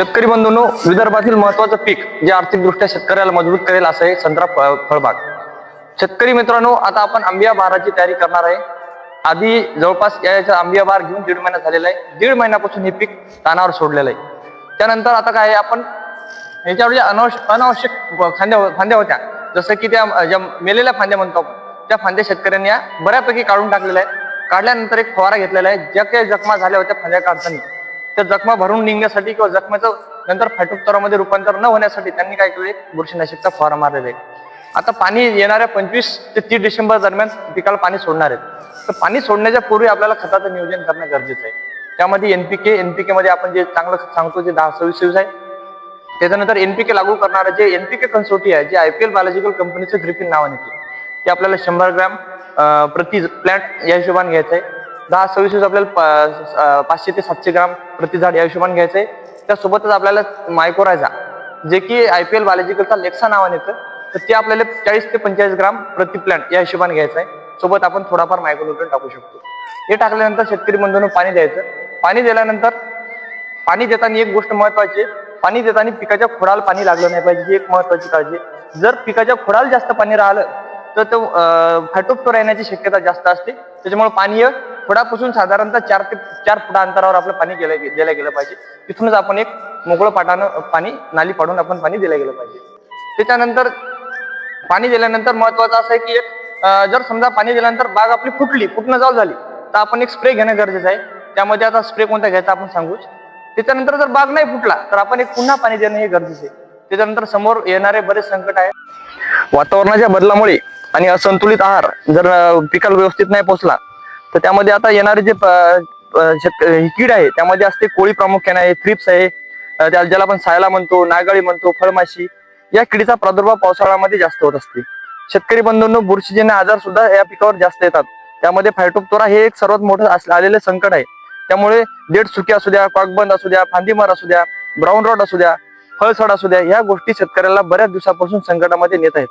शेतकरी बंधूंनो, विदर्भातील महत्त्वाचं पीक जे आर्थिकदृष्ट्या शेतकऱ्याला मजबूत करेल असं आहे संत्रा फळबाग. शेतकरी मित्रांनो, आता आपण आंबिया बहाराची तयारी करणार आहे. आधी जवळपास याचा आंबिया बहार घेऊन 1.5 महिना झालेला आहे. 1.5 महिन्यापासून हे पीक तानावर सोडलेलं आहे. त्यानंतर आता काय आहे, आपण याच्यावर जे अनावश्यक फांद्या होत्या, जसं की त्या ज्या मेलेल्या फांद्या म्हणतो आपण, त्या फांद्या शेतकऱ्यांनी या बऱ्यापैकी काढून टाकलेल्या आहेत. काढल्यानंतर एक फवारा घेतलेला आहे. ज्या काही जखमा झाल्या होत्या फांद्या काढताना, त्या जखमा भरून निघण्यासाठी किंवा जखमेचं नंतर फायटोप्थोरामध्ये रूपांतर न होण्यासाठी त्यांनी काय केले, बुरशीनाशकचा फवारा मारलेला आहे. आता पाणी येणाऱ्या 25 ते 30 डिसेंबर दरम्यान पिकाला पाणी सोडणार आहेत. तर पाणी सोडण्याच्या पूर्वी आपल्याला खताचं नियोजन करणं गरजेचं आहे. त्यामध्ये एनपीके मध्ये आपण जे चांगलं सांगतो ते 10-26 आहे. त्याच्यानंतर एनपीके लागू करणारे जे एनपीके कन्सोर्टी आहे, जे IPL बायोलॉजिकल कंपनीचं ग्रिफिन नावाने ते आपल्याला 100 ग्रॅम प्रति प्लॅंट या हिशोबाने घ्यायचं आहे. 10-26 आपल्याला 500 ते 700 ग्राम प्रति झाड या हिशोबाने घ्यायचं आहे. त्यासोबतच आपल्याला मायकोरायझा, जे की IPL बायोलॉजिकलचा लेक्सा नावाने येतं, तर ते आपल्याला 40 ते 45 ग्राम प्रति प्लॅंट या हिशोबाने घ्यायचं आहे. सोबत आपण थोडाफार मायक्रोन्यूट्रन टाकू शकतो. हे टाकल्यानंतर शेतकरी बंधूंनो पाणी द्यायचं. पाणी दिल्यानंतर पाणी देताना एक गोष्ट महत्वाची आहे, पाणी देताना पिकाच्या खोडाला पाणी लागलं नाही पाहिजे, ही एक महत्वाची काळजी. जर पिकाच्या खोडाला जास्त पाणी राहिलं तर तो फायटोप्थोरा येण्याची शक्यता जास्त असते. त्याच्यामुळे पाणी खोडापासून साधारणतः 4 ते 4 फुटा अंतरावर आपलं पाणी दिलं गेलं पाहिजे. तिथूनच आपण एक मोकळं पाटानं पाणी नाली पाडून आपण पाणी दिलं गेलं पाहिजे. त्याच्यानंतर पाणी दिल्यानंतर महत्वाचं असं आहे की जर समजा पाणी दिल्यानंतर बाग आपली फुटणं चालू झाली तर आपण एक स्प्रे घेणं गरजेचं आहे. त्यामध्ये आता स्प्रे कोणता घ्यायचा आपण सांगूच. त्याच्यानंतर जर बाग नाही फुटला तर आपण एक पुन्हा पाणी देणं हे गरजेचं आहे. त्याच्यानंतर समोर येणारे बरेच संकट आहे. वातावरणाच्या बदलामुळे आणि असंतुलित आहार जर पिकाला व्यवस्थित नाही पोहोचला तर त्यामध्ये आता येणारे जे कीड आहे त्यामध्ये असते कोळी प्रामुख्याने आहे, थ्रिप्स आहे, ज्याला आपण सायला म्हणतो, नागाळी म्हणतो, फळमाशी, या किडीचा प्रादुर्भाव पावसाळ्यामध्ये जास्त होत असते. शेतकरी बंधूंनो, बुरशीजन्य आजार सुद्धा या पिकावर जास्त येतात. त्यामध्ये फायटोप्थोरा हे एक सर्वात मोठं आलेले संकट आहे. त्यामुळे देठ सुकी असू द्या, कॉकबंद असू द्या, फांदीमर असू द्या, ब्राऊन रॉट असू द्या, फळसड असू द्या, या गोष्टी शेतकऱ्याला बऱ्याच दिवसापासून संकटामध्ये नेत आहेत.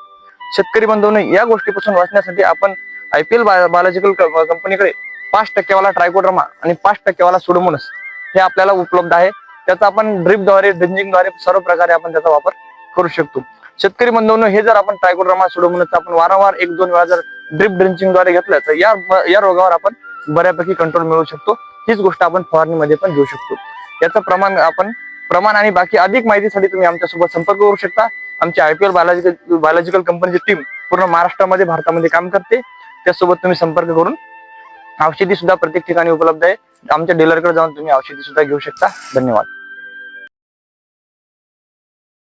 शेतकरी बंधूंनो, या गोष्टीपासून वाचण्यासाठी आपण IPL बायोलॉजिकल कंपनीकडे 5% वाला ट्रायकोडर्मा आणि 5% वाला सुडोमोनस हे आपल्याला उपलब्ध आहे. त्याचा आपण ड्रिपद्वारे, ड्रिंचिंगद्वारे सर्व प्रकारे आपण त्याचा वापर करू शकतो. शेतकरी बंधूंनो, हे जर आपण ट्रायकोडर्मा सुडोमोनस आपण वारंवार 1-2 वेळा जर ड्रिप ड्रिंचिंगद्वारे घेतलं तर या रोगावर आपण बऱ्यापैकी कंट्रोल मिळवू शकतो. हीच गोष्ट आपण फवारणीमध्ये पण घेऊ शकतो. याचं प्रमाण आणि बाकी अधिक माहितीसाठी तुम्ही आमच्यासोबत संपर्क करू शकता. आमची IPL बायोलॉजिकल कंपनीची टीम पूर्ण महाराष्ट्रामध्ये, भारतामध्ये काम करते. त्यासोबत तुम्ही संपर्क करून औषधी सुद्धा प्रत्येक ठिकाणी उपलब्ध आहे. आमच्या डीलरकडे जाऊन तुम्ही औषधी सुद्धा घेऊ शकता. धन्यवाद.